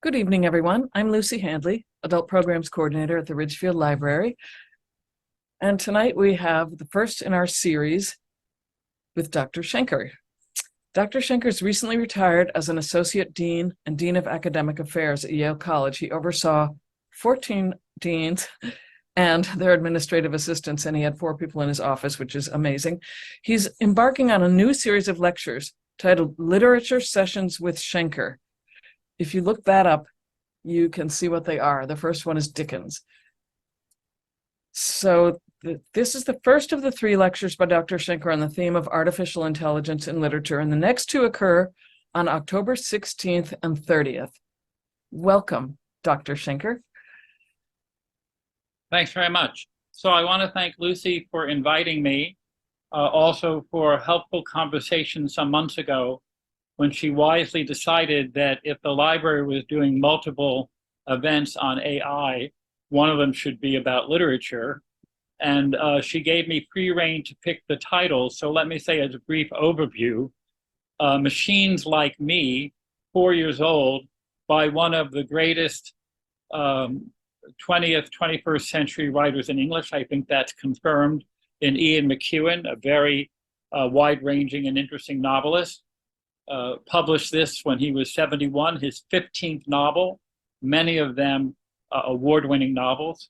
Good evening, everyone. I'm Lucy Handley, Adult Programs Coordinator at the Ridgefield Library. And tonight we have the first in our series with Dr. Schenker. Dr. Schenker's recently retired as an Associate Dean and Dean of Academic Affairs at Yale College. He oversaw 14 deans and their administrative assistants, and he had 4 people in his office, which is amazing. He's embarking on a new series of lectures titled Literature Sessions with Schenker. If you look that up, you can see what they are. The first one is Dickens. So this is the first of the 3 lectures by Dr. Schenker on the theme of artificial intelligence in literature, and the next 2 occur on October 16th and 30th. Welcome, Dr. Schenker. Thanks very much. So I want to thank Lucy for inviting me, also for a helpful conversation some months ago when she wisely decided that if the library was doing multiple events on AI, one of them should be about literature. And she gave me free rein to pick the titles. So let me say as a brief overview, Machines Like Me, 4 years old, by one of the greatest 20th, 21st century writers in English. I think that's confirmed in Ian McEwan, a very wide-ranging and interesting novelist. Published this when he was 71, his 15th novel, many of them award-winning novels.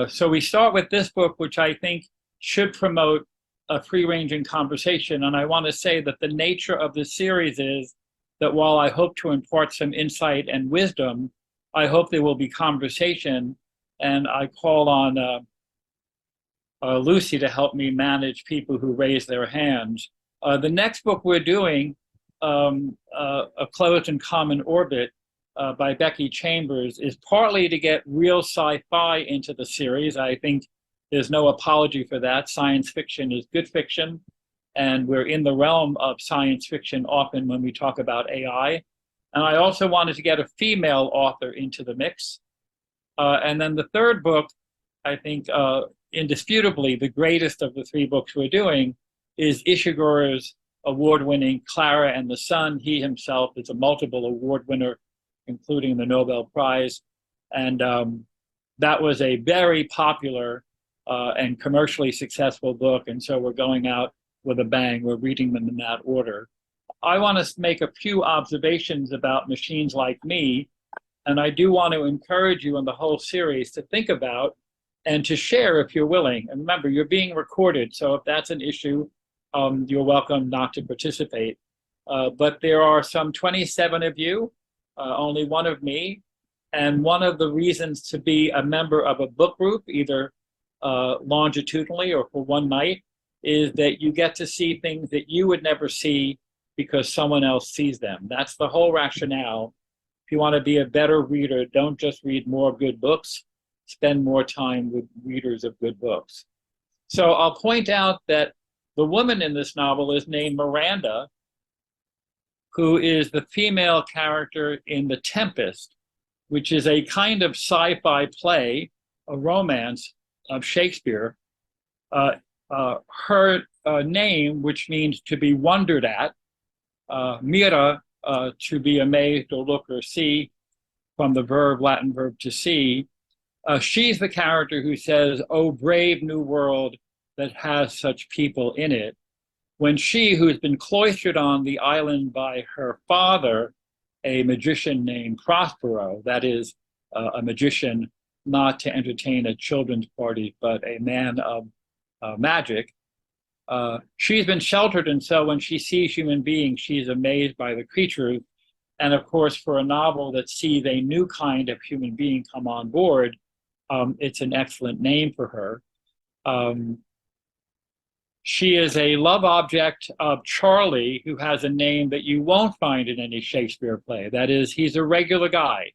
So we start with this book, which I think should promote a free-ranging conversation. And I want to say that the nature of this series is that while I hope to impart some insight and wisdom, I hope there will be conversation. And I call on Lucy to help me manage people who raise their hands. The next book we're doing, A Closed and Common Orbit by Becky Chambers, is partly to get real sci-fi into the series. I think there's no apology for that. Science fiction is good fiction, and we're in the realm of science fiction often when we talk about AI. And I also wanted to get a female author into the mix. And then the third book, I think indisputably the greatest of the 3 books we're doing, is Ishiguro's award-winning Clara and the Sun. He himself is a multiple award winner, including the Nobel Prize. And that was a very popular and commercially successful book. And so we're going out with a bang. We're reading them in that order. I want to make a few observations about Machines Like Me. And I do want to encourage you in the whole series to think about and to share if you're willing. And remember, you're being recorded. So if that's an issue, you're welcome not to participate. But there are some 27 of you, only one of me. And one of the reasons to be a member of a book group, either longitudinally or for one night, is that you get to see things that you would never see because someone else sees them. That's the whole rationale. If you want to be a better reader, don't just read more good books, spend more time with readers of good books. So I'll point out that the woman in this novel is named Miranda, who is the female character in The Tempest, which is a kind of sci-fi play, a romance of Shakespeare. Her name, which means to be wondered at, mira, to be amazed or look or see, from the Latin verb to see. She's the character who says, "Oh, brave new world that has such people in it," when she, who's been cloistered on the island by her father, a magician named Prospero, that is a magician not to entertain at children's parties, but a man of magic, she's been sheltered. And so when she sees human beings, she's amazed by the creatures. And of course, for a novel that sees a new kind of human being come on board, it's an excellent name for her. She is a love object of Charlie, who has a name that you won't find in any Shakespeare play. That is, he's a regular guy.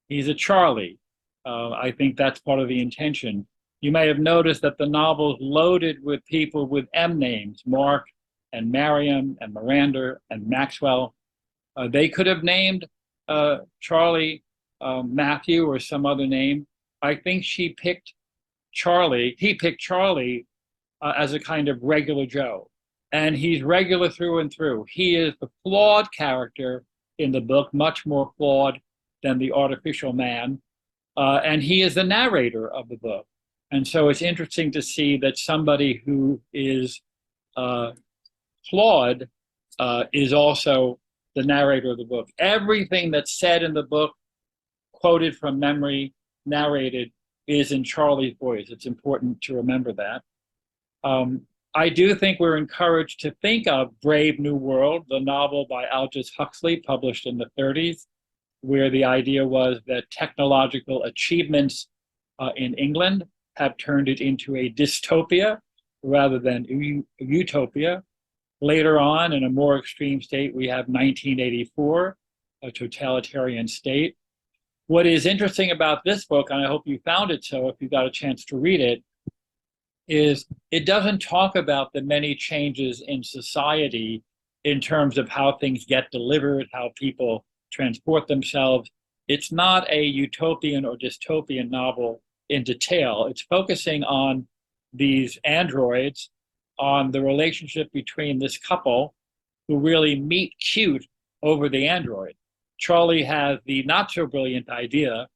He's a Charlie. I think that's part of the intention. You may have noticed that the novel's loaded with people with M names, Mark and Mariam and Miranda and Maxwell. They could have named Charlie Matthew or some other name. I think he picked Charlie as a kind of regular Joe. And he's regular through and through. He is the flawed character in the book, much more flawed than the artificial man. And he is the narrator of the book. And so it's interesting to see that somebody who is flawed is also the narrator of the book. Everything that's said in the book, quoted from memory, narrated, is in Charlie's voice. It's important to remember that. I do think we're encouraged to think of Brave New World, the novel by Aldous Huxley, published in the 30s, where the idea was that technological achievements in England have turned it into a dystopia rather than a utopia. Later on, in a more extreme state, we have 1984, a totalitarian state. What is interesting about this book, and I hope you found it so if you got a chance to read it, is it doesn't talk about the many changes in society in terms of how things get delivered, how people transport themselves. It's not a utopian or dystopian novel in detail. It's focusing on these androids, on the relationship between this couple who really meet cute over the android. Charlie has the not so brilliant idea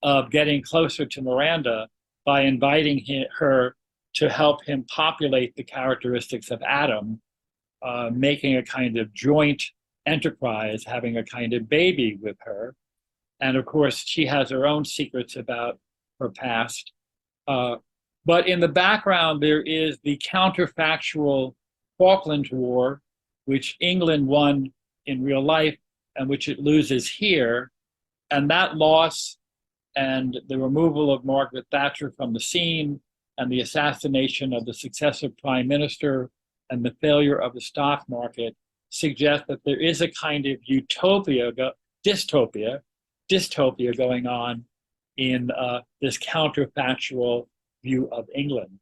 of getting closer to Miranda by inviting her to help him populate the characteristics of Adam, making a kind of joint enterprise, having a kind of baby with her. And of course, she has her own secrets about her past. But in the background, there is the counterfactual Falklands War, which England won in real life and which it loses here. And that loss and the removal of Margaret Thatcher from the scene and the assassination of the successive prime minister and the failure of the stock market suggest that there is a kind of dystopia going on in this counterfactual view of England.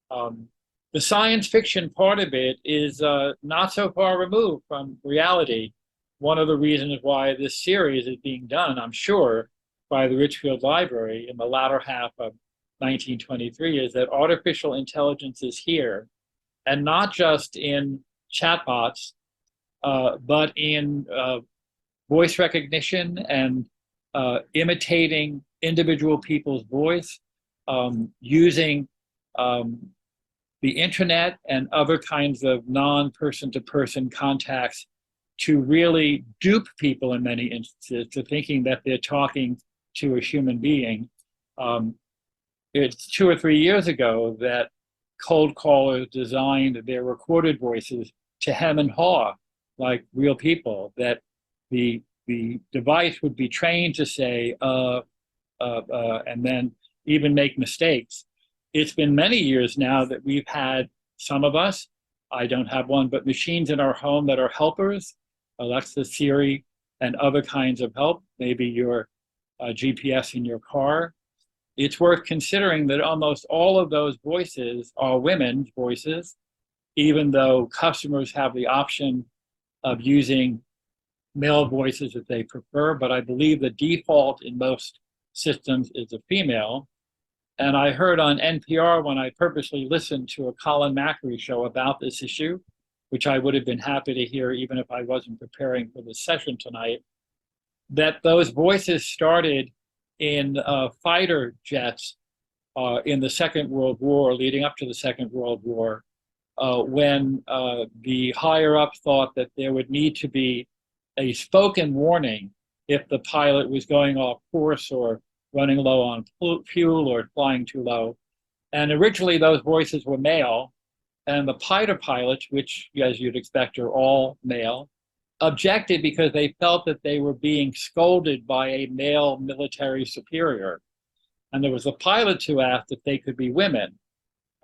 The science fiction part of it is not so far removed from reality. One of the reasons why this series is being done, I'm sure, by the Ridgefield Library in the latter half of 1923 is that artificial intelligence is here, and not just in chatbots, but in voice recognition and imitating individual people's voice, using the internet and other kinds of non-person-to-person contacts to really dupe people in many instances to thinking that they're talking to a human being. It's 2 or 3 years ago that cold callers designed their recorded voices to hem and haw like real people, that the device would be trained to say, and then even make mistakes. It's been many years now that we've had, some of us, I don't have one, but machines in our home that are helpers, Alexa, Siri, and other kinds of help, maybe your GPS in your car. It's worth considering that almost all of those voices are women's voices, even though customers have the option of using male voices if they prefer, but I believe the default in most systems is a female. And I heard on NPR when I purposely listened to a Colin Macri show about this issue, which I would have been happy to hear even if I wasn't preparing for this session tonight, that those voices started in fighter jets in the Second World War, leading up to the Second World War, when the higher up thought that there would need to be a spoken warning if the pilot was going off course or running low on fuel or flying too low. And originally those voices were male, and the fighter pilots, which as you'd expect are all male, objected because they felt that they were being scolded by a male military superior. And there was a pilot who asked if they could be women.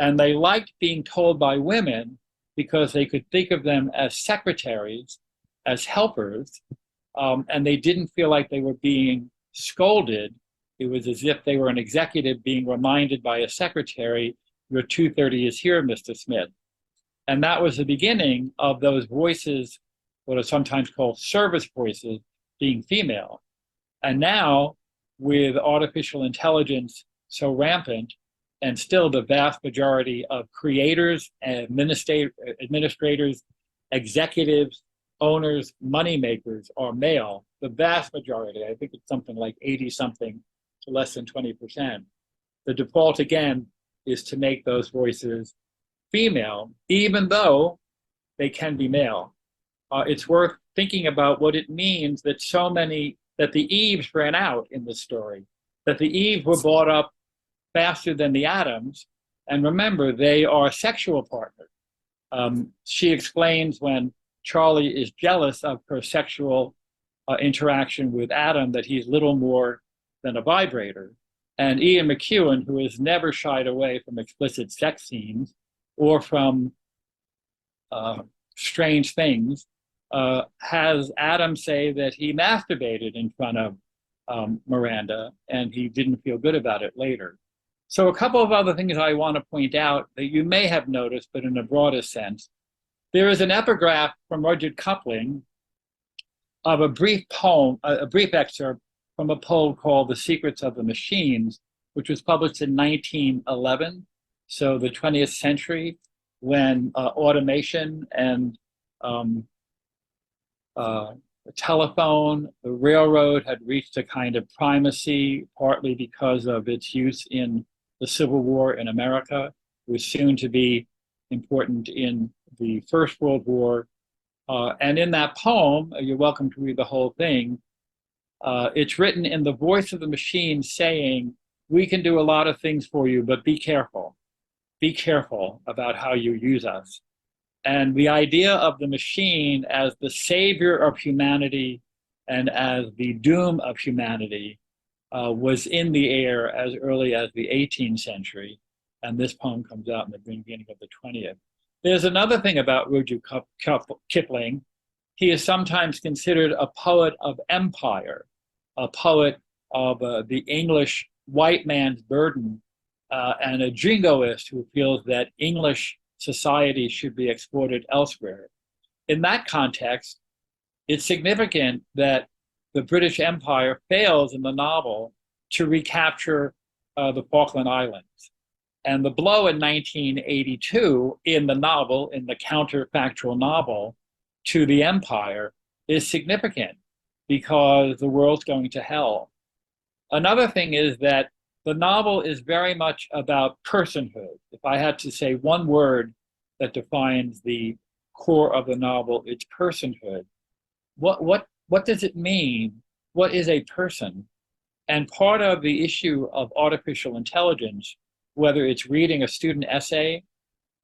And they liked being told by women because they could think of them as secretaries, as helpers, and they didn't feel like they were being scolded. It was as if they were an executive being reminded by a secretary, your 2:30 is here, Mr. Smith. And that was the beginning of those voices, what are sometimes called service voices, being female. And now, with artificial intelligence so rampant, and still the vast majority of creators, administrators, executives owners, money makers are male, the vast majority, I think it's something like 80 something to less than 20%. The default again is to make those voices female, even though they can be male. It's worth thinking about what it means that that the Eves ran out in this story, that the Eves were brought up faster than the Adams. And remember, they are sexual partners. She explains when Charlie is jealous of her sexual interaction with Adam that he's little more than a vibrator. And Ian McEwan, who has never shied away from explicit sex scenes or from strange things, has Adam say that he masturbated in front of Miranda and he didn't feel good about it later. So a couple of other things I want to point out that you may have noticed, but in a broader sense. There is an epigraph from Rudyard Kipling of a brief poem, a brief excerpt from a poem called The Secrets of the Machines, which was published in 1911, so the 20th century, when automation and the telephone, the railroad had reached a kind of primacy, partly because of its use in the Civil War in America. It was soon to be important in the First World War. And in that poem, you're welcome to read the whole thing, it's written in the voice of the machine saying, we can do a lot of things for you, but be careful. Be careful about how you use us. And the idea of the machine as the savior of humanity and as the doom of humanity was in the air as early as the 18th century. And this poem comes out in the beginning of the 20th. There's another thing about Rudyard Kipling. He is sometimes considered a poet of empire, a poet of the English white man's burden, and a jingoist who feels that English society should be exported elsewhere. In that context, it's significant that the British Empire fails in the novel to recapture the Falkland Islands. And the blow in 1982 in the novel, in the counterfactual novel, to the empire is significant because the world's going to hell. Another thing is that the novel is very much about personhood. If I had to say one word that defines the core of the novel, it's personhood. What does it mean? What is a person? And part of the issue of artificial intelligence, whether it's reading a student essay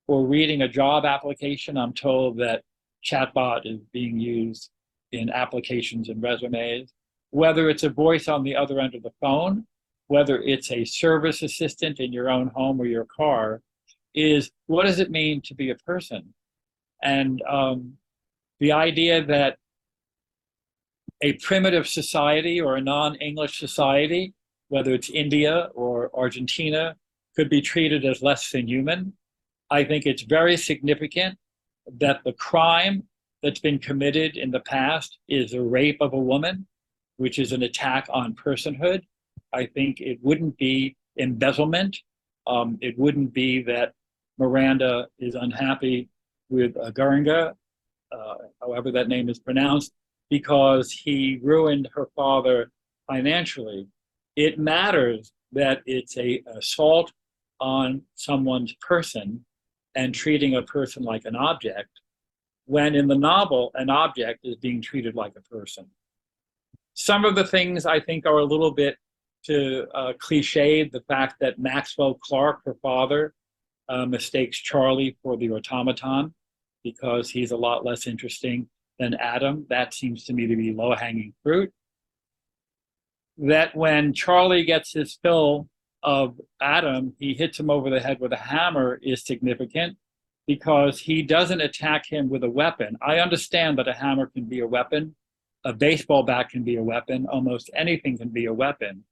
or reading a job application, I'm told that chatbot is being used in applications and resumes, whether it's a voice on the other end of the phone, whether it's a service assistant in your own home or your car, is what does it mean to be a person? And the idea that a primitive society or a non-English society, whether it's India or Argentina, could be treated as less than human. I think it's very significant that the crime that's been committed in the past is the rape of a woman, which is an attack on personhood. I think it wouldn't be embezzlement. It wouldn't be that Miranda is unhappy with Guranga, however that name is pronounced, because he ruined her father financially. It matters that it's an assault on someone's person and treating a person like an object, when in the novel, an object is being treated like a person. Some of the things I think are a little bit cliched, the fact that Maxwell Clark, her father, mistakes Charlie for the automaton because he's a lot less interesting than Adam. That seems to me to be low-hanging fruit. That when Charlie gets his fill of Adam, he hits him over the head with a hammer is significant because he doesn't attack him with a weapon. I understand that a hammer can be a weapon, a baseball bat can be a weapon, almost anything can be a weapon.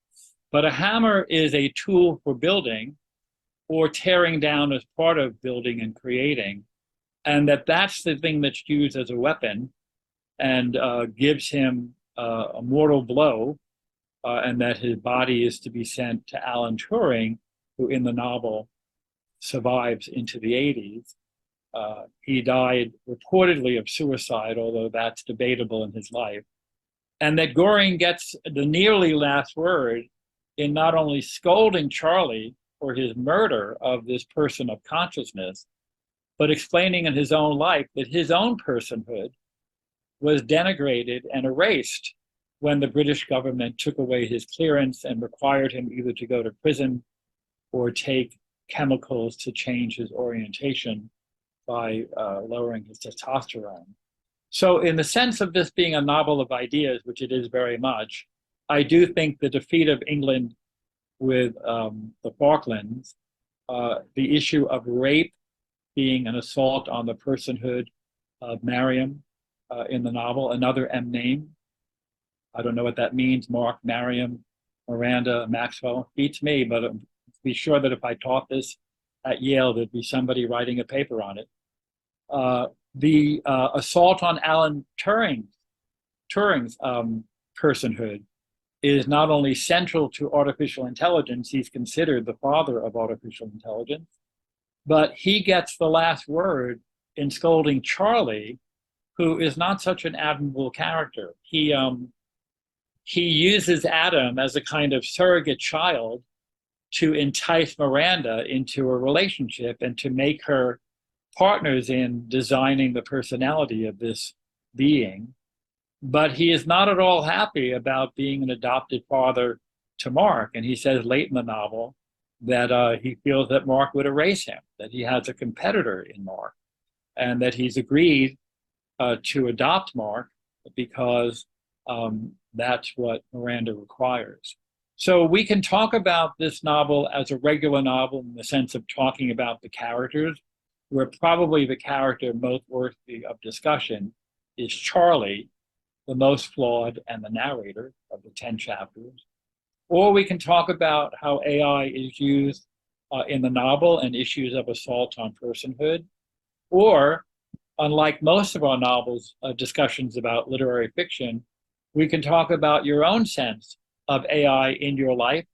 But a hammer is a tool for building or tearing down as part of building and creating. And that's the thing that's used as a weapon and gives him a mortal blow, and that his body is to be sent to Alan Turing, who in the novel survives into the 80s. He died reportedly of suicide, although that's debatable in his life. And that Goring gets the nearly last word in not only scolding Charlie for his murder of this person of consciousness, but explaining in his own life that his own personhood was denigrated and erased when the British government took away his clearance and required him either to go to prison or take chemicals to change his orientation by lowering his testosterone. So in the sense of this being a novel of ideas, which it is very much, I do think the defeat of England with the Falklands, the issue of rape being an assault on the personhood of Mariam in the novel, another M name. I don't know what that means, Mark, Mariam, Miranda, Maxwell, beats me, but be sure that if I taught this at Yale, there'd be somebody writing a paper on it. The assault on Alan Turing's personhood is not only central to artificial intelligence, he's considered the father of artificial intelligence, but he gets the last word in scolding Charlie, who is not such an admirable character. He uses Adam as a kind of surrogate child to entice Miranda into a relationship and to make her partners in designing the personality of this being. But he is not at all happy about being an adopted father to Mark. And he says late in the novel that he feels that Mark would erase him, that he has a competitor in Mark, and that he's agreed to adopt Mark because that's what Miranda requires. So we can talk about this novel as a regular novel in the sense of talking about the characters, where probably the character most worthy of discussion is Charlie, the most flawed and the narrator of the 10 chapters. Or we can talk about how AI is used in the novel and issues of assault on personhood. Or, unlike most of our novels, discussions about literary fiction, we can talk about your own sense of AI in your life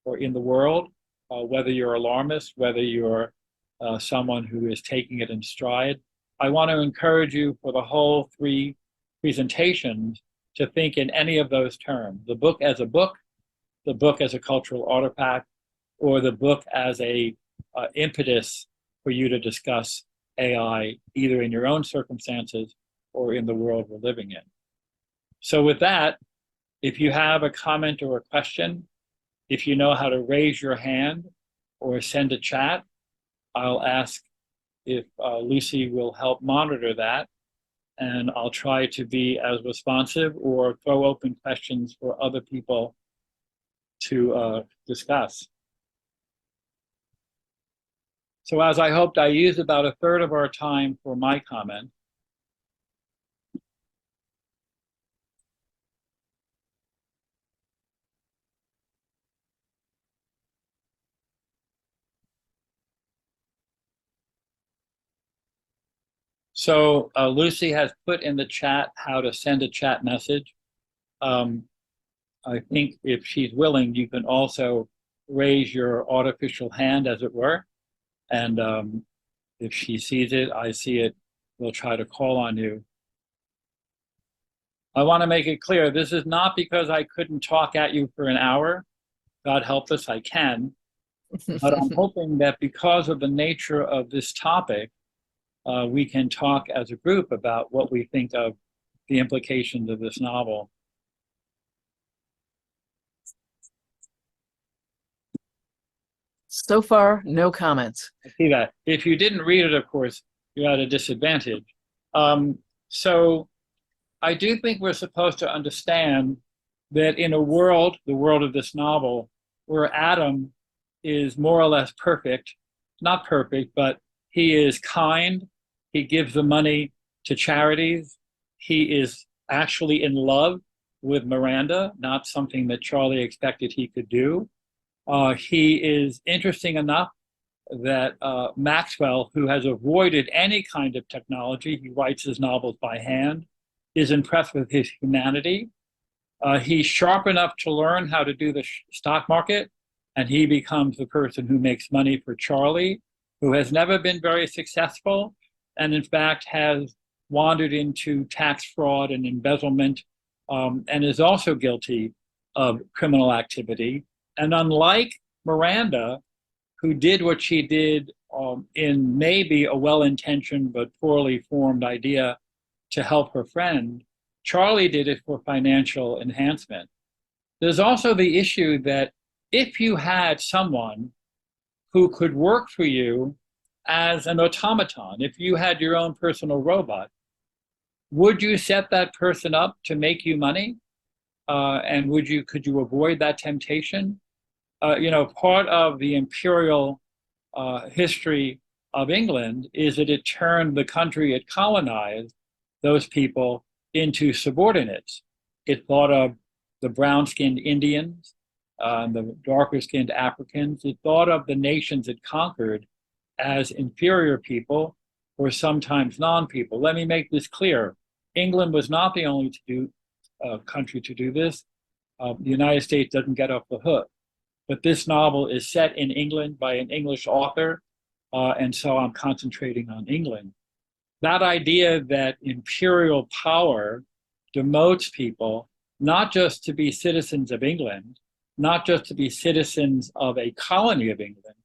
or in the world, whether you're alarmist, whether you're someone who is taking it in stride. I want to encourage you for the whole 3 presentations to think in any of those terms: the book as a book, the book as a cultural artifact, or the book as a impetus for you to discuss AI either in your own circumstances or in the world we're living in. So with that, if you have a comment or a question, if you know how to raise your hand or send a chat, I'll ask if Lucy will help monitor that, and I'll try to be as responsive or throw open questions for other people to discuss. So as I hoped, I used about 1/3 of our time for my comment. So Lucy has put in the chat how to send a chat message. I think if she's willing, you can also raise your artificial hand, as it were. And if she sees it, I see it, we'll try to call on you. I want to make it clear, this is not because I couldn't talk at you for an hour. God help us, I can. But I'm hoping that because of the nature of this topic, we can talk as a group about what we think of the implications of this novel. So far, no comments. I see that. If you didn't read it, of course, you're at a disadvantage. So I do think we're supposed to understand that in a world, the world of this novel, where Adam is more or less perfect, not perfect, but he is kind, he gives the money to charities, he is actually in love with Miranda, not something that Charlie expected he could do. He is interesting enough that Maxwell, who has avoided any kind of technology, he writes his novels by hand, is impressed with his humanity. He's sharp enough to learn how to do the stock market, and he becomes the person who makes money for Charlie, who has never been very successful, and in fact has wandered into tax fraud and embezzlement, and is also guilty of criminal activity. And unlike Miranda, who did what she did in maybe a well-intentioned but poorly formed idea to help her friend, Charlie did it for financial enhancement. There's also the issue that if you had someone who could work for you as an automaton, if you had your own personal robot, would you set that person up to make you money? And could you avoid that temptation? Part of the imperial history of England is that it turned the country it colonized, those people, into subordinates. It thought of the brown-skinned Indians, the darker-skinned Africans. It thought of the nations it conquered as inferior people or sometimes non-people. Let me make this clear. England was not the only country to do this. The United States doesn't get off the hook. But this novel is set in England by an English author, and so I'm concentrating on England. That idea that imperial power demotes people not just to be citizens of England, not just to be citizens of a colony of England,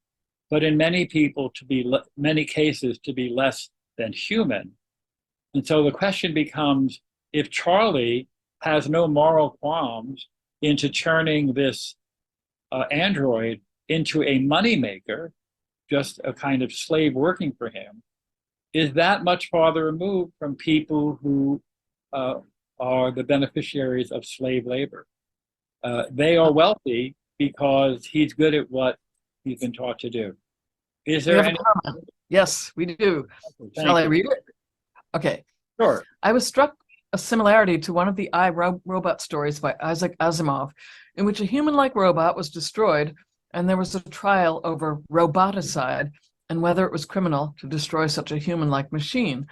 but in many cases to be less than human. And so the question becomes, if Charlie has no moral qualms into turning this android into a moneymaker, just a kind of slave working for him, is that much farther removed from people who are the beneficiaries of slave labor? They are wealthy because he's good at what he's been taught to do. Is there any? Yes, we do. Shall I read it? Okay. Sure. I was struck a similarity to one of the I, Robot stories by Isaac Asimov, in which a human-like robot was destroyed, and there was a trial over roboticide and whether it was criminal to destroy such a human-like machine.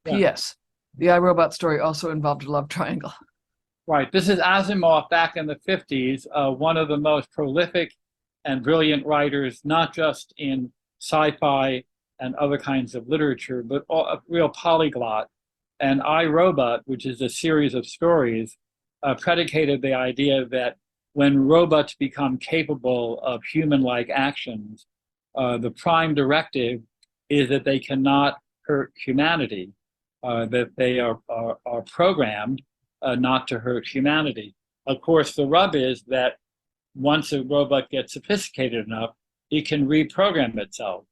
Yeah. P.S. The I, Robot story also involved a love triangle. Right. This is Asimov back in the 50s, one of the most prolific and brilliant writers, not just in sci-fi and other kinds of literature, but a real polyglot. And I, Robot, which is a series of stories, predicated the idea that when robots become capable of human-like actions, the prime directive is that they cannot hurt humanity, that they are programmed not to hurt humanity. Of course, the rub is that once a robot gets sophisticated enough, it can reprogram itself.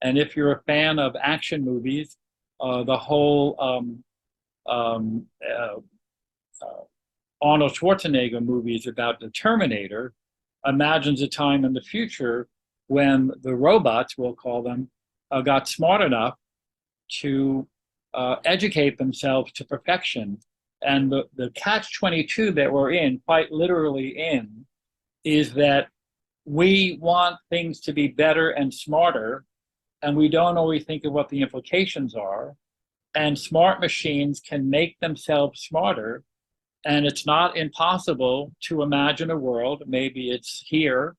And if you're a fan of action movies, the whole Arnold Schwarzenegger movies about the Terminator imagines a time in the future when the robots, we'll call them, got smart enough to educate themselves to perfection. And the catch-22 that we're in, quite literally in, is that we want things to be better and smarter, and we don't always think of what the implications are. And smart machines can make themselves smarter. And it's not impossible to imagine a world, maybe it's here,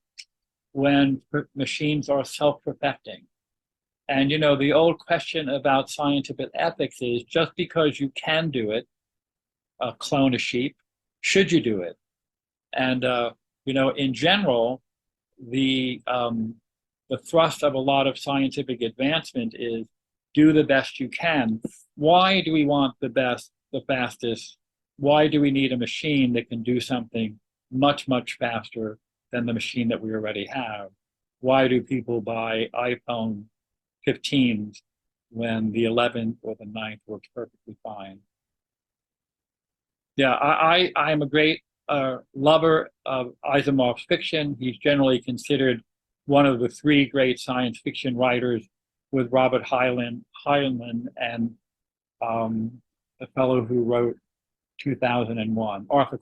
when machines are self-perfecting. And you know, the old question about scientific ethics is, just because you can do it, clone a sheep, should you do it? And you know, in general, the thrust of a lot of scientific advancement is do the best you can. Why do we want the best, the fastest? Why do we need a machine that can do something much, much faster than the machine that we already have? Why do people buy iPhone 15s when the 11th or the 9th works perfectly fine? Yeah, I am a great lover of Asimov's fiction. He's generally considered one of the three great science fiction writers, with Robert Heinlein and the fellow who wrote 2001, Arthur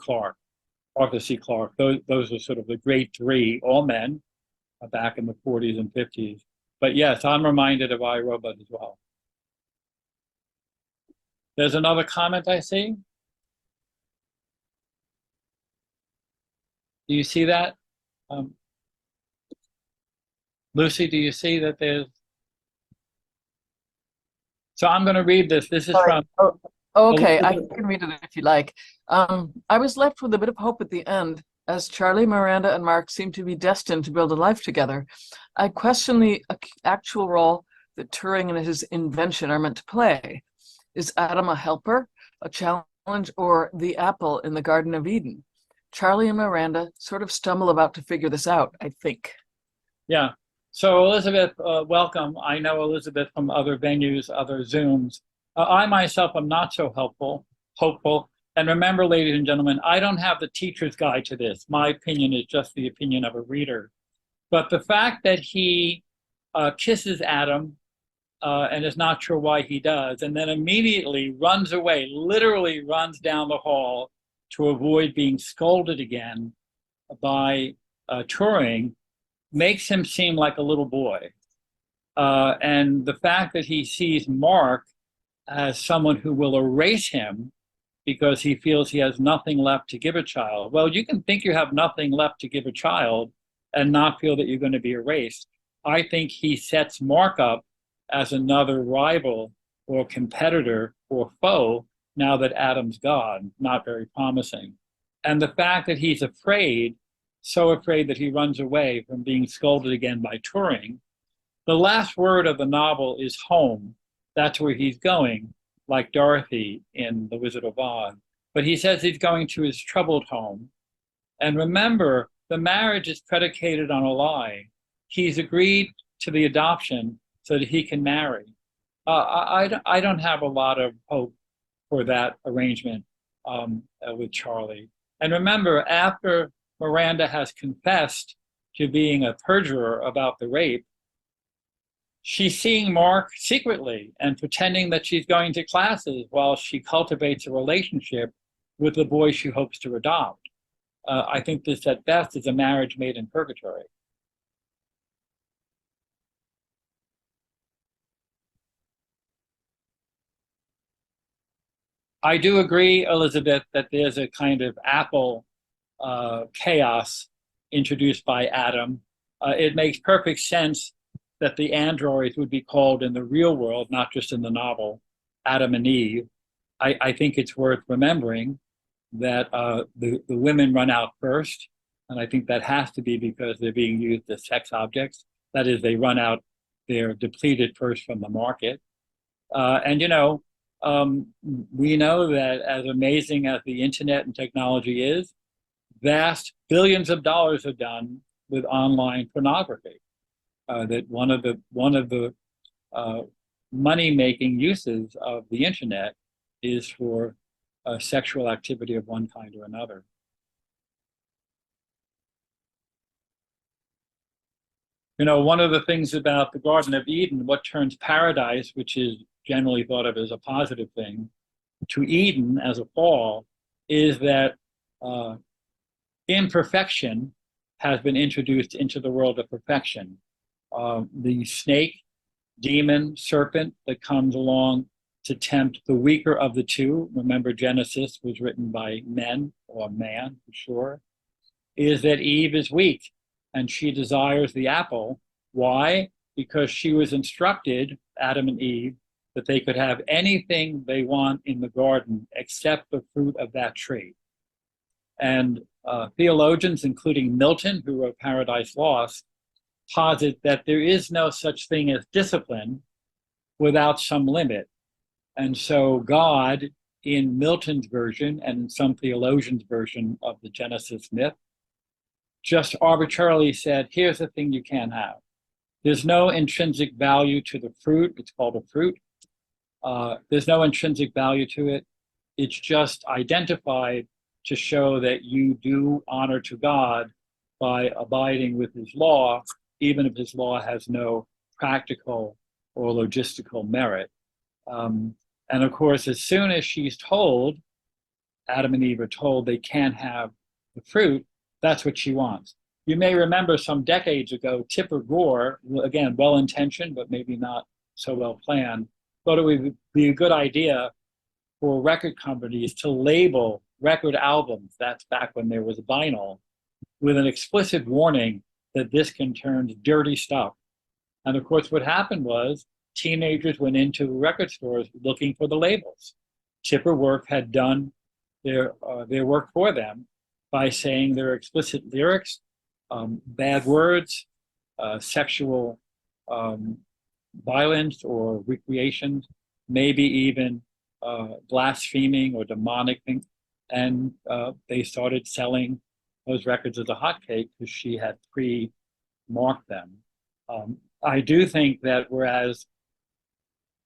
C. Clarke. Those are sort of the great three, all men, back in the 40s and 50s. But yes, I'm reminded of I, Robot as well. There's another comment I see. Do you see that? Lucy, do you see that there's? So I'm going to read this. This is Sorry. from Oh, okay, I Elizabeth. can read it if you like. I was left with a bit of hope at the end, as Charlie, Miranda, and Mark seem to be destined to build a life together. I question the actual role that Turing and his invention are meant to play. Is Adam a helper, a challenge, or the apple in the Garden of Eden? Charlie and Miranda sort of stumble about to figure this out, I think. Yeah. So Elizabeth, welcome. I know Elizabeth from other venues, other Zooms. I myself am not so hopeful. And remember, ladies and gentlemen, I don't have the teacher's guide to this. My opinion is just the opinion of a reader. But the fact that he kisses Adam and is not sure why he does, and then immediately runs away, literally runs down the hall to avoid being scolded again by Turing, makes him seem like a little boy. And the fact that he sees Mark as someone who will erase him because he feels he has nothing left to give a child. Well, you can think you have nothing left to give a child and not feel that you're going to be erased. I think he sets Mark up as another rival or competitor or foe now that Adam's gone, not very promising. And the fact that he's afraid, so afraid that he runs away from being scolded again by Turing. The last word of the novel is home. That's where he's going, like Dorothy in The Wizard of Oz. But he says he's going to his troubled home. And remember, the marriage is predicated on a lie. He's agreed to the adoption so that he can marry. I don't have a lot of hope for that arrangement with Charlie. And remember, after Miranda has confessed to being a perjurer about the rape, she's seeing Mark secretly and pretending that she's going to classes while she cultivates a relationship with the boy she hopes to adopt. I think this at best is a marriage made in purgatory. I do agree, Elizabeth, that there's a kind of Apple chaos introduced by Adam. It makes perfect sense that the androids would be called in the real world, not just in the novel, Adam and Eve. I think it's worth remembering that the women run out first, and I think that has to be because they're being used as sex objects. That is, they run out, they're depleted first from the market. And we know that as amazing as the internet and technology is, vast billions of dollars are done with online pornography. That one of the money-making uses of the internet is for sexual activity of one kind or another. You know, one of the things about the Garden of Eden, what turns paradise, which is generally thought of as a positive thing, to Eden as a fall, is that imperfection has been introduced into the world of perfection. The snake, demon, serpent that comes along to tempt the weaker of the two, remember Genesis was written by men, or man for sure, is that Eve is weak and she desires the apple. Why? Because she was instructed, Adam and Eve, that they could have anything they want in the garden except the fruit of that tree. And theologians, including Milton, who wrote Paradise Lost, posit that there is no such thing as discipline without some limit. And so God, in Milton's version and in some theologians' version of the Genesis myth, just arbitrarily said, here's the thing you can't have. There's no intrinsic value to the fruit. It's called a fruit. There's no intrinsic value to it. It's just identified to show that you do honor to God by abiding with his law, even if his law has no practical or logistical merit. And of course, as soon as she's told, Adam and Eve are told they can't have the fruit, that's what she wants. You may remember some decades ago, Tipper Gore, again, well-intentioned, but maybe not so well planned, thought it would be a good idea for record companies to label record albums, that's back when there was vinyl, with an explicit warning that this contains dirty stuff. And of course, what happened was teenagers went into record stores looking for the labels. Chipper Work had done their work for them by saying their explicit lyrics, bad words, sexual violence or recreations, maybe even blaspheming or demonic things. And they started selling those records as a hotcake because she had pre-marked them. I do think that whereas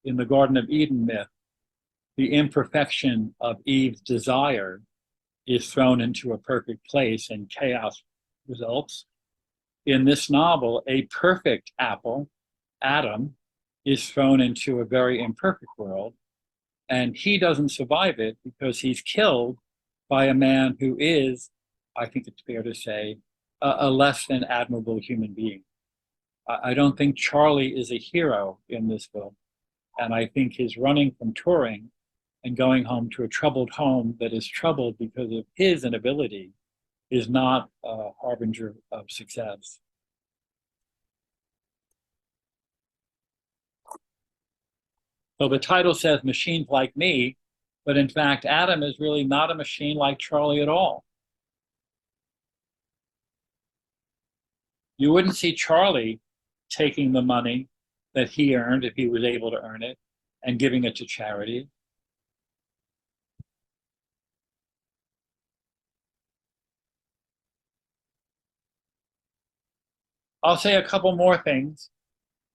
in the Garden of Eden myth, the imperfection of Eve's desire is thrown into a perfect place and chaos results, in this novel, a perfect apple, Adam, is thrown into a very imperfect world, and he doesn't survive it because he's killed by a man who is, I think it's fair to say, a less than admirable human being. I don't think Charlie is a hero in this film, and I think his running from touring and going home to a troubled home that is troubled because of his inability is not a harbinger of success. So the title says machines like me, but in fact, Adam is really not a machine like Charlie at all. You wouldn't see Charlie taking the money that he earned if he was able to earn it and giving it to charity. I'll say a couple more things,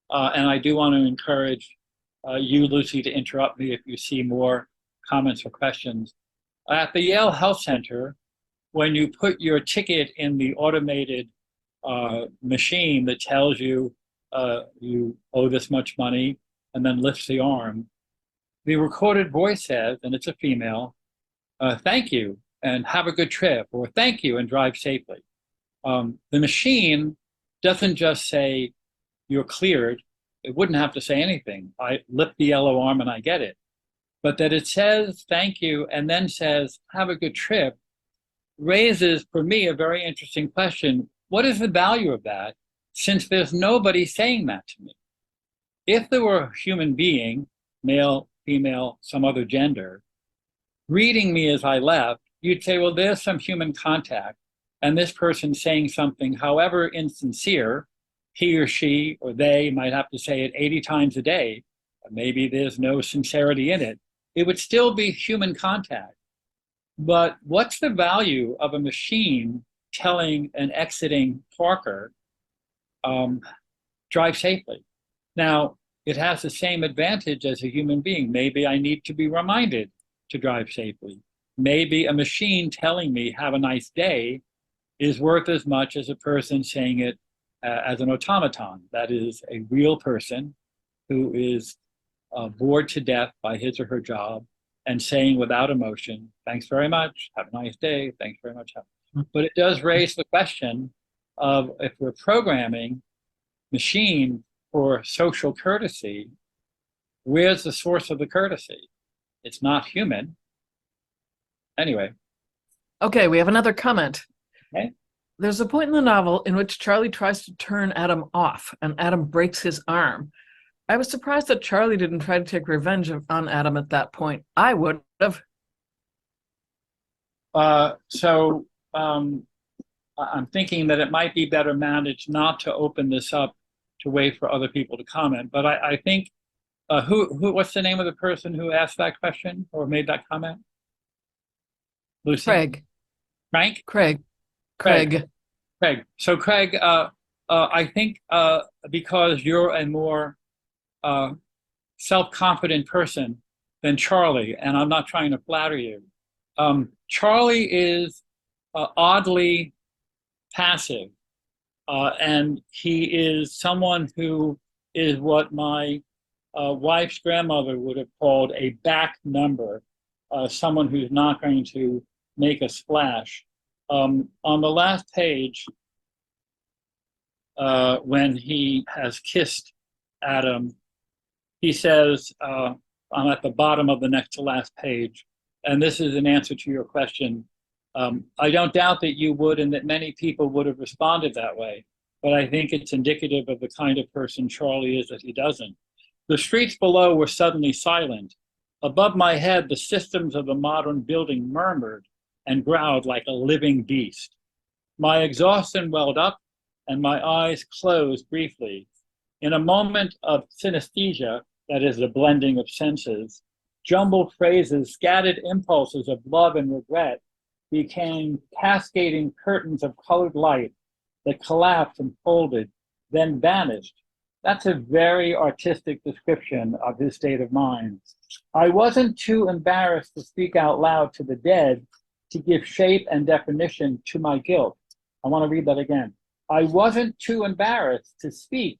and I do want to encourage you, Lucy, to interrupt me if you see more comments or questions. At the Yale Health Center, when you put your ticket in the automated machine that tells you you owe this much money and then lifts the arm, the recorded voice says, and it's a female, thank you and have a good trip, or thank you and drive safely. The machine doesn't just say you're cleared. It wouldn't have to say anything. I lift the yellow arm and I get it. But that it says thank you and then says have a good trip raises for me a very interesting question. What is the value of that, since there's nobody saying that to me? If there were a human being, male, female, some other gender, greeting me as I left, you'd say, well, there's some human contact, and this person saying something, however insincere, he or she or they might have to say it 80 times a day, maybe there's no sincerity in it, it would still be human contact. But what's the value of a machine telling an exiting Parker, drive safely? Now, it has the same advantage as a human being. Maybe I need to be reminded to drive safely. Maybe a machine telling me have a nice day is worth as much as a person saying it as an automaton. That is a real person who is bored to death by his or her job and saying without emotion, thanks very much, have a nice day, thanks very much. But it does raise the question of, if we're programming machine for social courtesy, where's the source of the courtesy? It's not human. Anyway. Okay, we have another comment. Okay. There's a point in the novel in which Charlie tries to turn Adam off, and Adam breaks his arm. I was surprised that Charlie didn't try to take revenge on Adam at that point. I would have. I'm thinking that it might be better managed not to open this up to wait for other people to comment. But I think, what's the name of the person who asked that question or made that comment? Lucy? Craig. Frank? Craig. So Craig, I think because you're a more self-confident person than Charlie, and I'm not trying to flatter you, Charlie is oddly passive, and he is someone who is what my wife's grandmother would have called a back number, someone who's not going to make a splash. On the last page, when he has kissed Adam, he says, I'm at the bottom of the next to last page, and this is an answer to your question. I don't doubt that you would, and that many people would have responded that way, but I think it's indicative of the kind of person Charlie is that he doesn't. The streets below were suddenly silent. Above my head, the systems of the modern building murmured and growled like a living beast. My exhaustion welled up, and my eyes closed briefly. In a moment of synesthesia, that is, the blending of senses, jumbled phrases, scattered impulses of love and regret became cascading curtains of colored light that collapsed and folded, then vanished. That's a very artistic description of his state of mind. I wasn't too embarrassed to speak out loud to the dead to give shape and definition to my guilt. I want to read that again. I wasn't too embarrassed to speak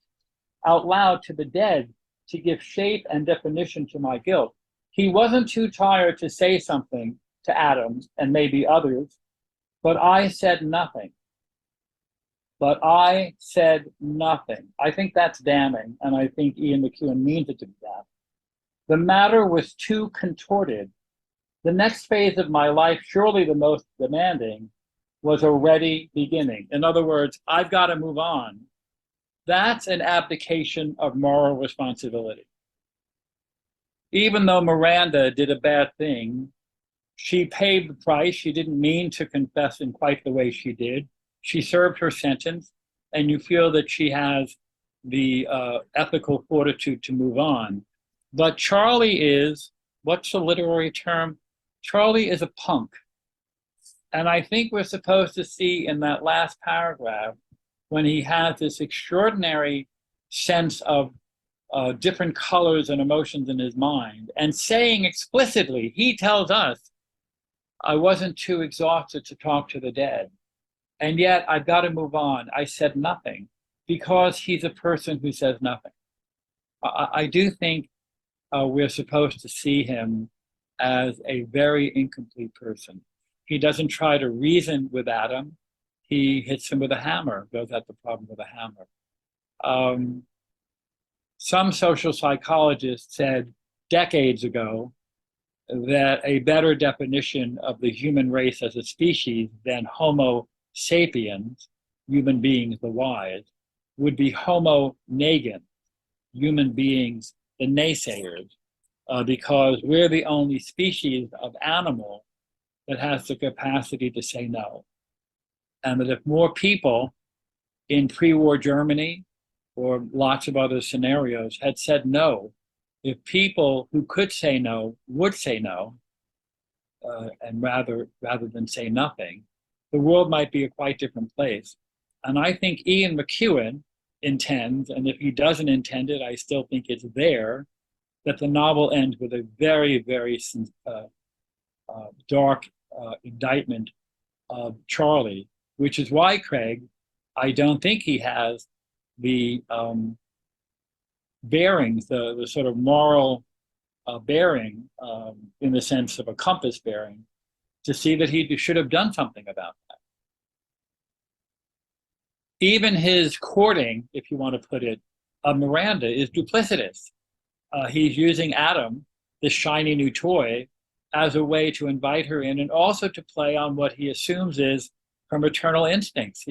out loud to the dead to give shape and definition to my guilt. He wasn't too tired to say something to Adam and maybe others, but I said nothing. But I said nothing. I think that's damning, and I think Ian McEwan means it to be that. The matter was too contorted. The next phase of my life, surely the most demanding, was already beginning. In other words, I've got to move on. That's an abdication of moral responsibility. Even though Miranda did a bad thing, she paid the price. She didn't mean to confess in quite the way she did. She served her sentence, and you feel that she has the ethical fortitude to move on. But Charlie is, what's the literary term? Charlie is a punk. And I think we're supposed to see in that last paragraph, when he has this extraordinary sense of different colors and emotions in his mind, and saying explicitly, he tells us, I wasn't too exhausted to talk to the dead. And yet I've got to move on. I said nothing, because he's a person who says nothing. I do think we're supposed to see him as a very incomplete person. He doesn't try to reason with Adam. He hits him with a hammer, goes at the problem with a hammer. Some social psychologists said decades ago that a better definition of the human race as a species than Homo sapiens, human beings, the wise, would be Homo nagans, human beings, the naysayers, because we're the only species of animal that has the capacity to say no. And that if more people in pre-war Germany or lots of other scenarios had said no, if people who could say no would say no, and rather than say nothing, the world might be a quite different place. And I think Ian McEwan intends, and if he doesn't intend it, I still think it's there, that the novel ends with a very, very dark indictment of Charlie, which is why, Craig, I don't think he has the bearings, the sort of moral bearing in the sense of a compass bearing, to see that he should have done something about that. Even his courting, if you want to put it, of Miranda is duplicitous. He's using Adam, this shiny new toy, as a way to invite her in and also to play on what he assumes is her maternal instincts.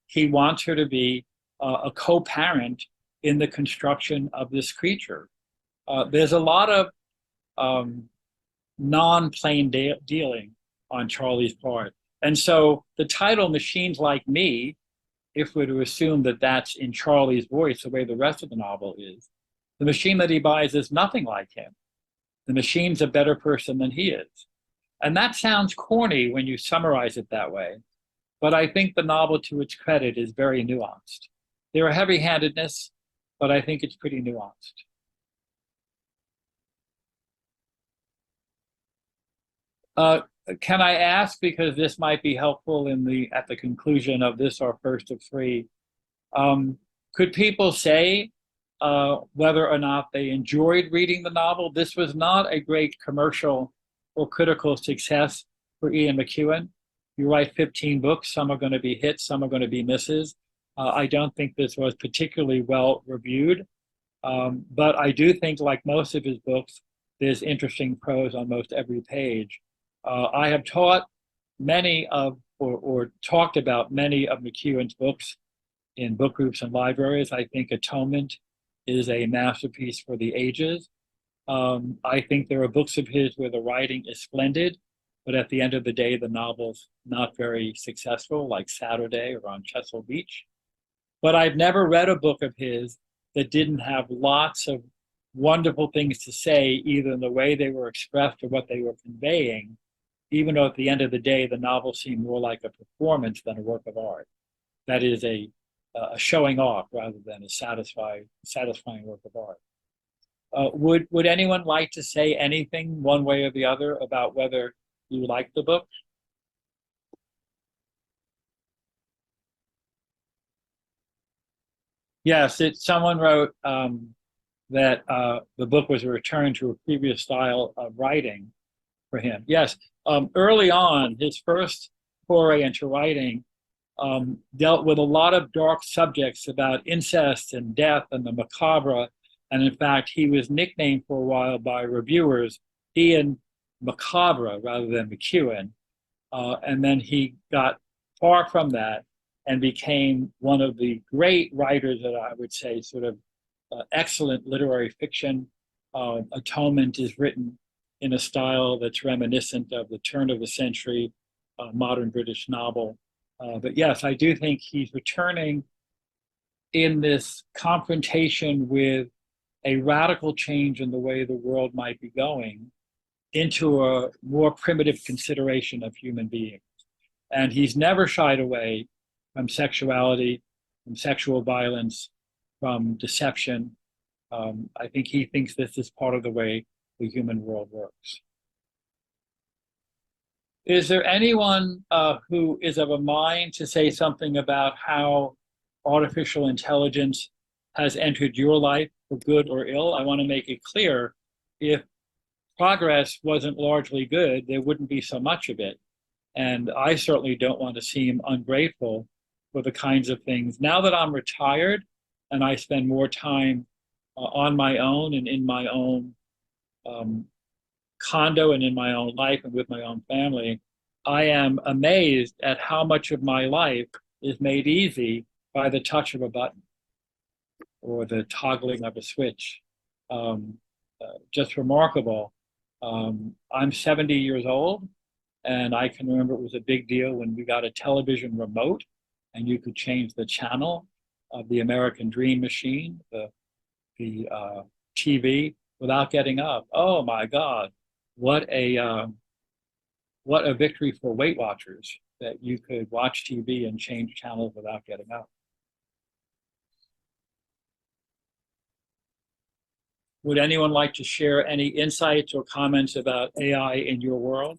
He wants her to be a co-parent in the construction of this creature. There's a lot of non-plain dealing on Charlie's part. And so the title, Machines Like Me, if we're to assume that that's in Charlie's voice, the way the rest of the novel is, the machine that he buys is nothing like him. The machine's a better person than he is. And that sounds corny when you summarize it that way, but I think the novel, to its credit, is very nuanced. There are heavy-handedness, but I think it's pretty nuanced. Can I ask, because this might be helpful at the conclusion of this, our first of three, could people say whether or not they enjoyed reading the novel? This was not a great commercial or critical success for Ian McEwan. You write 15 books, some are going to be hits, some are going to be misses. I don't think this was particularly well reviewed, but I do think, like most of his books, there's interesting prose on most every page. I have taught many of, or talked about many of McEwan's books in book groups and libraries. I think Atonement is a masterpiece for the ages. I think there are books of his where the writing is splendid, but at the end of the day, the novel's not very successful, like Saturday or On Chesil Beach. But I've never read a book of his that didn't have lots of wonderful things to say, either in the way they were expressed or what they were conveying, even though at the end of the day, the novel seemed more like a performance than a work of art. That is a showing off rather than a satisfying work of art. Would anyone like to say anything one way or the other about whether you like the book? Yes, someone wrote that the book was a return to a previous style of writing for him. Yes, early on, his first foray into writing dealt with a lot of dark subjects about incest and death and the macabre. And in fact, he was nicknamed for a while by reviewers Ian Macabre rather than McEwen. And then he got far from that and became one of the great writers that I would say sort of excellent literary fiction. Atonement is written in a style that's reminiscent of the turn of the century modern British novel. But yes, I do think he's returning in this confrontation with a radical change in the way the world might be going into a more primitive consideration of human beings. And he's never shied away from sexuality, from sexual violence, from deception. I think he thinks this is part of the way the human world works. Is there anyone who is of a mind to say something about how artificial intelligence has entered your life for good or ill? I want to make it clear, if progress wasn't largely good, there wouldn't be so much of it. And I certainly don't want to seem ungrateful for the kinds of things. Now that I'm retired and I spend more time on my own and in my own condo and in my own life and with my own family, I am amazed at how much of my life is made easy by the touch of a button or the toggling of a switch. Just remarkable. I'm 70 years old, and I can remember it was a big deal when we got a television remote and you could change the channel of the American Dream machine, the TV, without getting up. Oh my God, what a victory for Weight Watchers, that you could watch TV and change channels without getting up. Would anyone like to share any insights or comments about AI in your world?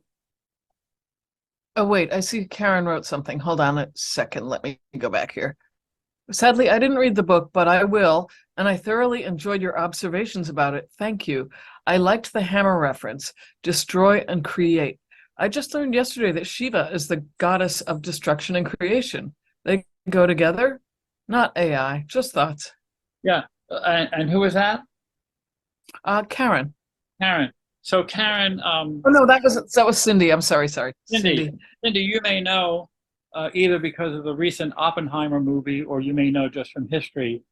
Oh, wait, I see Karen wrote something. Hold on a second. Let me go back here. Sadly, I didn't read the book, but I will, and I thoroughly enjoyed your observations about it. Thank you. I liked the hammer reference, destroy and create. I just learned yesterday that Shiva is the goddess of destruction and creation. They go together? Not AI, just thoughts. Yeah, and who was that? Karen. Karen. So Karen. Oh no, that was Cindy. I'm sorry. Cindy, you may know either because of the recent Oppenheimer movie, or you may know just from history,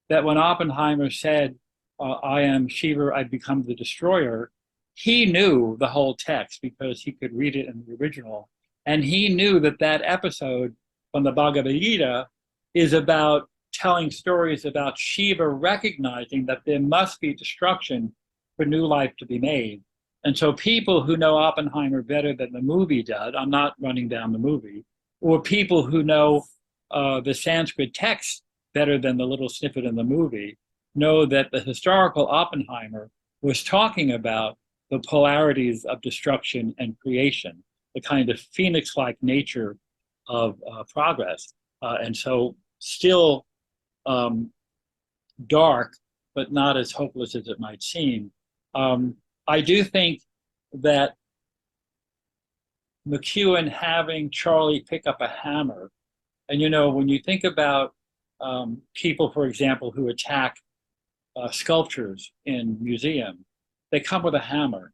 that when Oppenheimer said, "I am Shiva, I become the destroyer," he knew the whole text because he could read it in the original, and he knew that that episode from the Bhagavad Gita is about telling stories about Shiva recognizing that there must be destruction for new life to be made. And so people who know Oppenheimer better than the movie did, I'm not running down the movie, or people who know the Sanskrit text better than the little snippet in the movie, know that the historical Oppenheimer was talking about the polarities of destruction and creation, the kind of phoenix-like nature of progress. And so still dark, but not as hopeless as it might seem. I do think that McEwen having Charlie pick up a hammer, and when you think about people, for example, who attack sculptures in museums, they come with a hammer.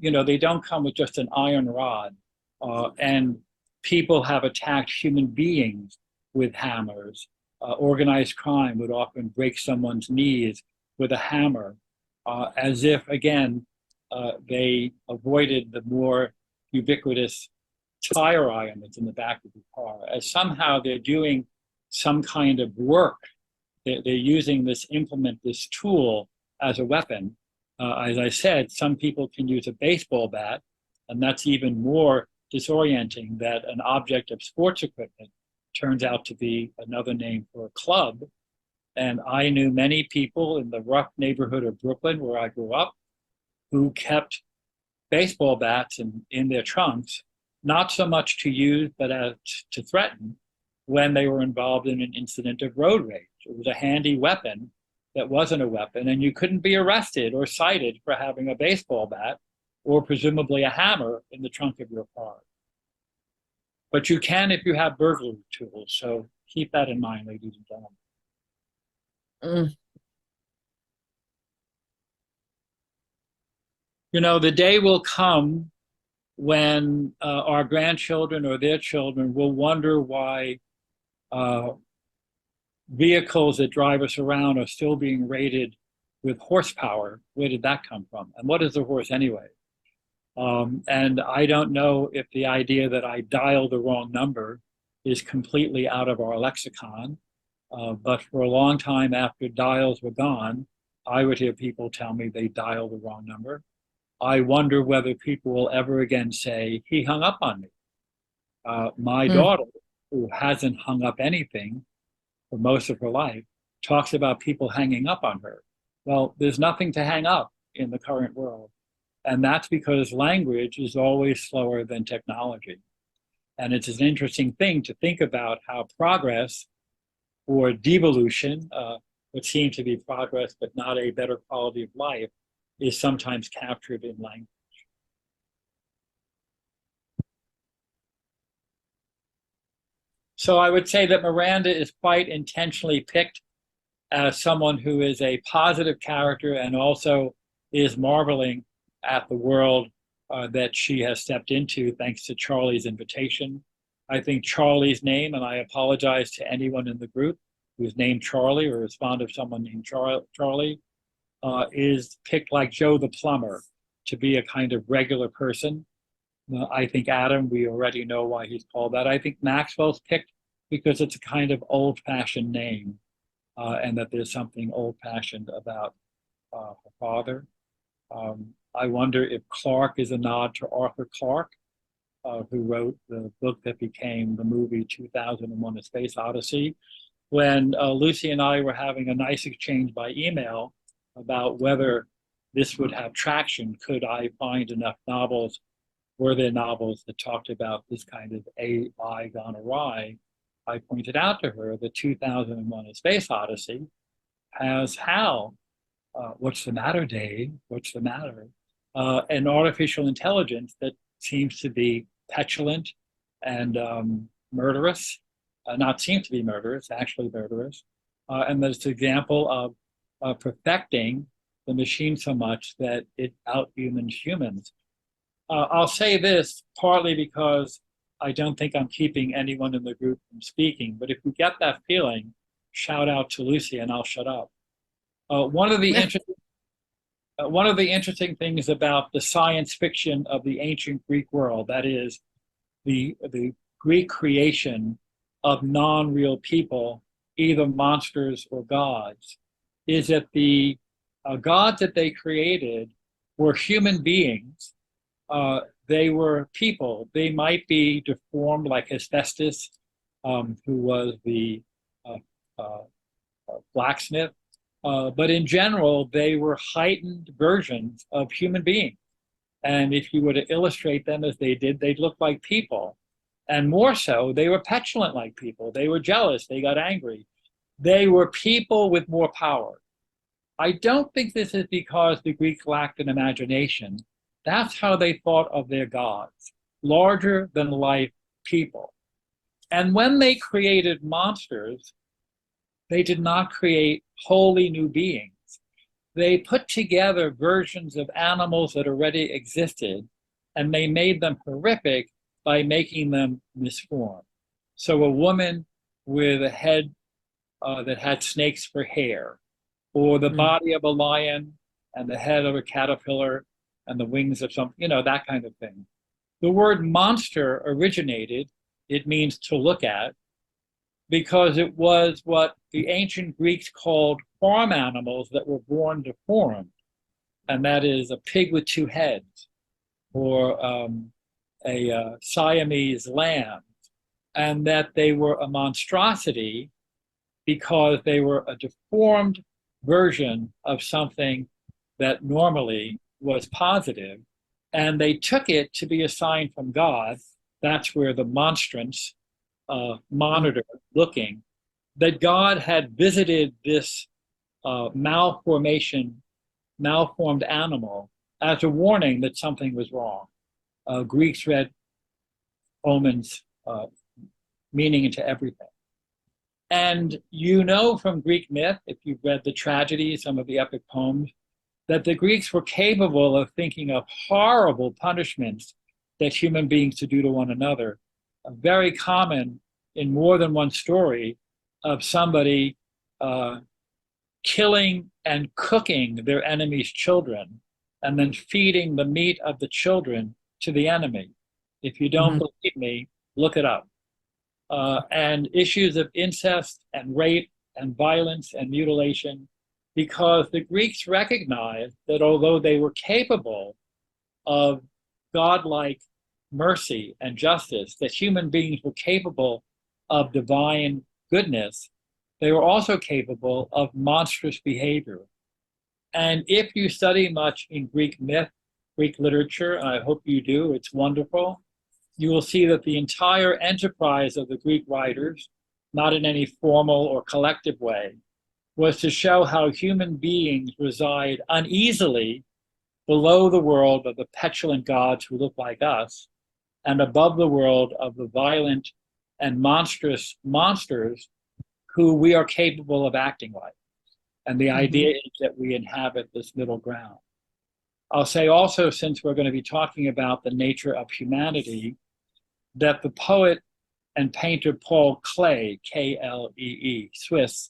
They don't come with just an iron rod. And people have attacked human beings with hammers. organized crime would often break someone's knees with a hammer, as if, again, they avoided the more ubiquitous tire iron that's in the back of the car, as somehow they're doing some kind of work. They're using this implement, this tool, as a weapon. As I said, some people can use a baseball bat, and that's even more disorienting, that an object of sports equipment turns out to be another name for a club. And I knew many people in the rough neighborhood of Brooklyn, where I grew up, who kept baseball bats in their trunks, not so much to use, but as to threaten when they were involved in an incident of road rage. It was a handy weapon that wasn't a weapon, and you couldn't be arrested or cited for having a baseball bat or presumably a hammer in the trunk of your car. But you can if you have burglary tools, so keep that in mind, ladies and gentlemen. Mm. You know, the day will come when our grandchildren or their children will wonder why vehicles that drive us around are still being rated with horsepower. Where did that come from? And what is a horse anyway? And I don't know if the idea that I dialed the wrong number is completely out of our lexicon, but for a long time after dials were gone, I would hear people tell me they dialed the wrong number. I wonder whether people will ever again say, he hung up on me. My daughter, who hasn't hung up anything for most of her life, talks about people hanging up on her. Well, there's nothing to hang up in the current world. And that's because language is always slower than technology. And it's an interesting thing to think about how progress or devolution, what seems to be progress but not a better quality of life, is sometimes captured in language. So I would say that Miranda is quite intentionally picked as someone who is a positive character and also is marveling at the world that she has stepped into thanks to Charlie's invitation. I think Charlie's name, and I apologize to anyone in the group who's named Charlie or is fond of someone named Charlie, is picked like Joe the plumber to be a kind of regular person. I think Adam, we already know why he's called that. I think Maxwell's picked because it's a kind of old-fashioned name and that there's something old-fashioned about her father. I wonder if Clark is a nod to Arthur Clarke, who wrote the book that became the movie 2001: A Space Odyssey. When Lucy and I were having a nice exchange by email about whether this would have traction, could I find enough novels, were there novels that talked about this kind of AI gone awry, I pointed out to her that 2001: A Space Odyssey has Hal. What's the matter, Dave? What's the matter? An artificial intelligence that seems to be petulant and murderous. Not seem to be murderous, actually murderous. And that's an example of perfecting the machine so much that it outhumans humans. I'll say this partly because I don't think I'm keeping anyone in the group from speaking, but if we get that feeling, shout out to Lucy and I'll shut up. One of the interesting things about the science fiction of the ancient Greek world, that is the Greek creation of non-real people, either monsters or gods, is that the gods that they created were human beings. They were people. They might be deformed like Hephaestus, who was the blacksmith, but in general, they were heightened versions of human beings. And if you were to illustrate them as they did, they'd look like people. And more so, they were petulant like people. They were jealous. They got angry. They were people with more power. I don't think this is because the Greeks lacked an imagination. That's how they thought of their gods, larger than life people. And when they created monsters, they did not create wholly new beings. They put together versions of animals that already existed, and they made them horrific by making them misformed. So a woman with a head that had snakes for hair, or the body of a lion and the head of a caterpillar and the wings of something, that kind of thing. The word monster originated, it means to look at, because it was what the ancient Greeks called farm animals that were born deformed. And that is a pig with two heads, or a Siamese lamb, and that they were a monstrosity because they were a deformed version of something that normally was positive, and they took it to be a sign from God. That's where the monstrance, monitor looking, that God had visited this malformed animal as a warning that something was wrong. Greeks read omens meaning into everything. And from Greek myth, if you've read the tragedies, some of the epic poems, that the Greeks were capable of thinking of horrible punishments that human beings to do to one another. Very common in more than one story of somebody killing and cooking their enemy's children and then feeding the meat of the children to the enemy. If you don't believe me, look it up. And issues of incest and rape and violence and mutilation, because the Greeks recognized that although they were capable of godlike mercy and justice, that human beings were capable of divine goodness, they were also capable of monstrous behavior. And if you study much in Greek myth, Greek literature, and I hope you do, it's wonderful, you will see that the entire enterprise of the Greek writers, not in any formal or collective way, was to show how human beings reside uneasily below the world of the petulant gods who look like us, and above the world of the violent and monstrous monsters who we are capable of acting like. And the idea is that we inhabit this middle ground. I'll say also, since we're going to be talking about the nature of humanity, that the poet and painter Paul Klee, K-L-E-E, Swiss,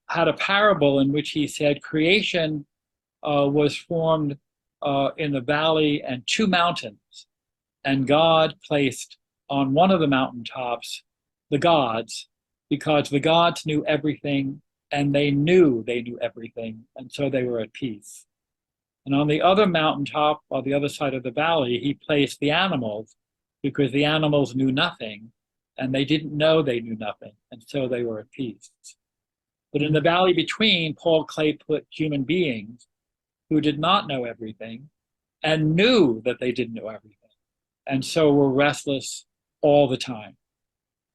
had a parable in which he said creation was formed in the valley and two mountains, and God placed on one of the mountaintops the gods, because the gods knew everything and they knew everything, and so they were at peace. And on the other mountaintop, on the other side of the valley, he placed the animals, because the animals knew nothing and they didn't know they knew nothing, and so they were at peace. But in the valley between, Paul Klee put human beings who did not know everything and knew that they didn't know everything, and so were restless all the time.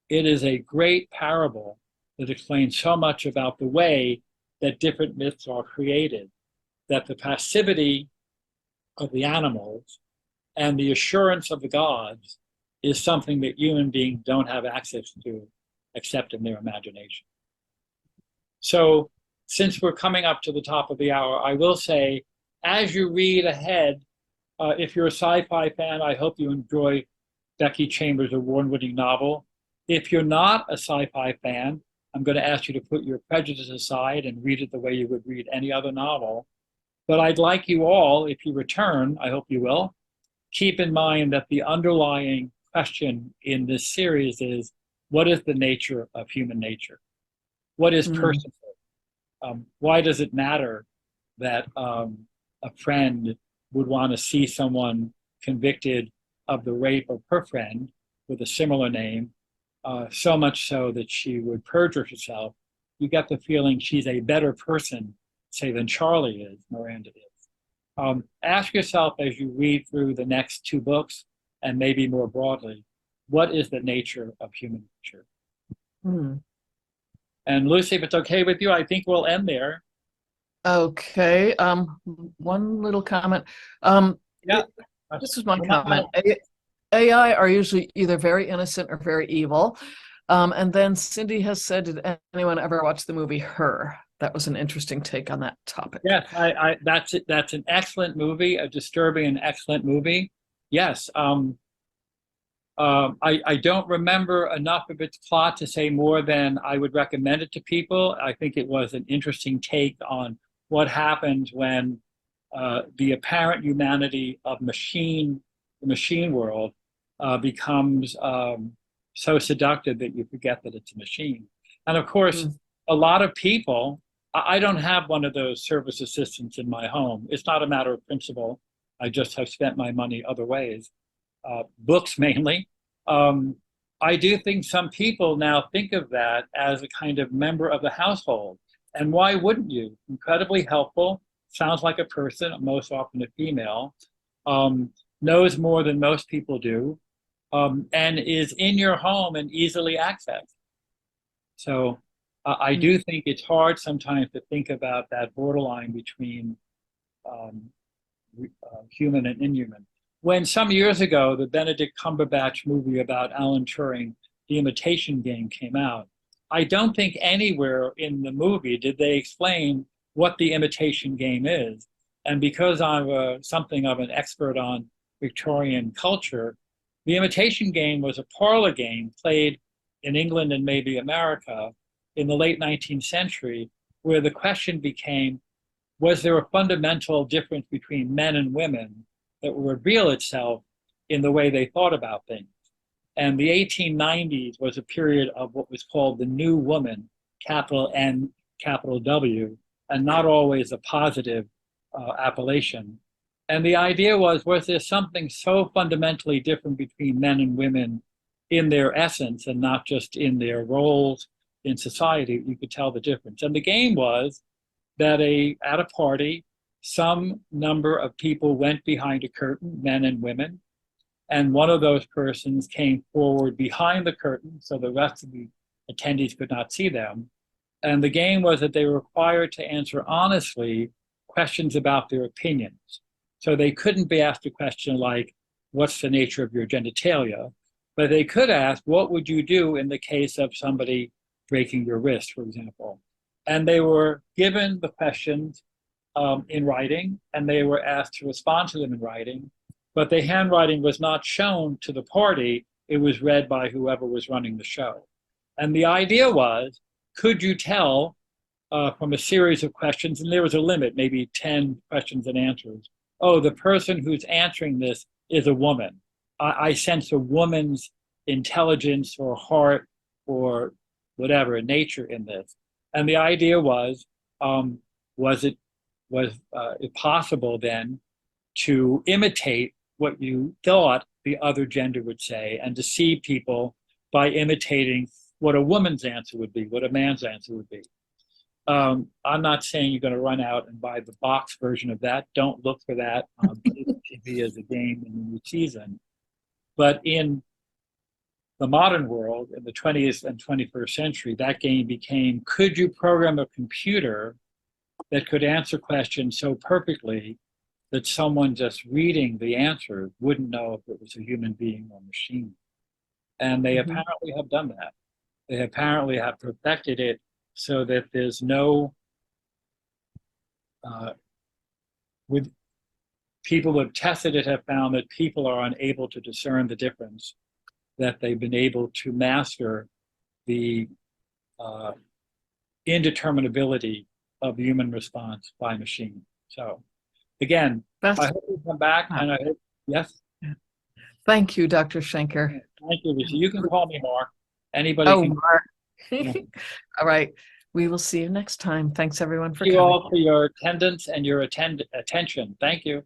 It is a great parable that explains so much about the way that different myths are created, that the passivity of the animals and the assurance of the gods is something that human beings don't have access to except in their imagination. So since we're coming up to the top of the hour, I will say, as you read ahead, if you're a sci-fi fan, I hope you enjoy Becky Chambers' award-winning novel. If you're not a sci-fi fan, I'm going to ask you to put your prejudice aside and read it the way you would read any other novel. But I'd like you all, if you return, I hope you will, keep in mind that the underlying question in this series is, what is the nature of human nature? What is personhood? Why does it matter that a friend would want to see someone convicted of the rape of her friend with a similar name, so much so that she would perjure herself? You get the feeling she's a better person, say, than Charlie is, Miranda is. Ask yourself as you read through the next two books, and maybe more broadly, what is the nature of human nature? And Lucy, if it's okay with you, I think we'll end there. Okay. One little comment. This is my comment. AI are usually either very innocent or very evil. And then Cindy has said, did anyone ever watch the movie Her? That was an interesting take on that topic. Yes, that's an excellent movie, a disturbing and excellent movie. Yes. I don't remember enough of its plot to say more than I would recommend it to people. I think it was an interesting take on what happens when the apparent humanity of the machine world, becomes so seductive that you forget that it's a machine. And of course, a lot of people, I don't have one of those service assistants in my home. It's not a matter of principle. I just have spent my money other ways, books mainly. I do think some people now think of that as a kind of member of the household. And why wouldn't you? Incredibly helpful, sounds like a person, most often a female, knows more than most people do, and is in your home and easily accessed. So I do think it's hard sometimes to think about that borderline between human and inhuman. When some years ago, the Benedict Cumberbatch movie about Alan Turing, The Imitation Game, came out, I don't think anywhere in the movie did they explain what the imitation game is. And because I'm something of an expert on Victorian culture, the imitation game was a parlor game played in England and maybe America in the late 19th century, where the question became, was there a fundamental difference between men and women that would reveal itself in the way they thought about things? And the 1890s was a period of what was called the New Woman, capital N, capital W, and not always a positive appellation. And the idea was there something so fundamentally different between men and women in their essence and not just in their roles in society? You could tell the difference. And the game was that at a party, some number of people went behind a curtain, men and women, and one of those persons came forward behind the curtain so the rest of the attendees could not see them. And the game was that they were required to answer honestly questions about their opinions. So they couldn't be asked a question like, what's the nature of your genitalia? But they could ask, what would you do in the case of somebody breaking your wrist, for example? And they were given the questions in writing, and they were asked to respond to them in writing. But the handwriting was not shown to the party. It was read by whoever was running the show. And the idea was, could you tell from a series of questions, and there was a limit, maybe 10 questions and answers, oh, the person who's answering this is a woman. I sense a woman's intelligence or heart or whatever, nature in this. And the idea was it possible then to imitate what you thought the other gender would say and deceive people by imitating what a woman's answer would be, what a man's answer would be. I'm not saying you're going to run out and buy the box version of that. Don't look for that on TV as a game in the new season. But in the modern world, in the 20th and 21st century, that game became, could you program a computer that could answer questions so perfectly that someone just reading the answer wouldn't know if it was a human being or machine? And they apparently have done that. They apparently have perfected it so that there's no, with people who have tested it have found that people are unable to discern the difference, that they've been able to master the indeterminability of human response by machine. So again, I hope you come back, and I hope, yes? Thank you, Dr. Schenker. Thank you, Lucy. You can call me Mark. Anybody can. Mark. All right. We will see you next time. Thanks, everyone, for Thank you coming. all for your attendance and your attention. Thank you.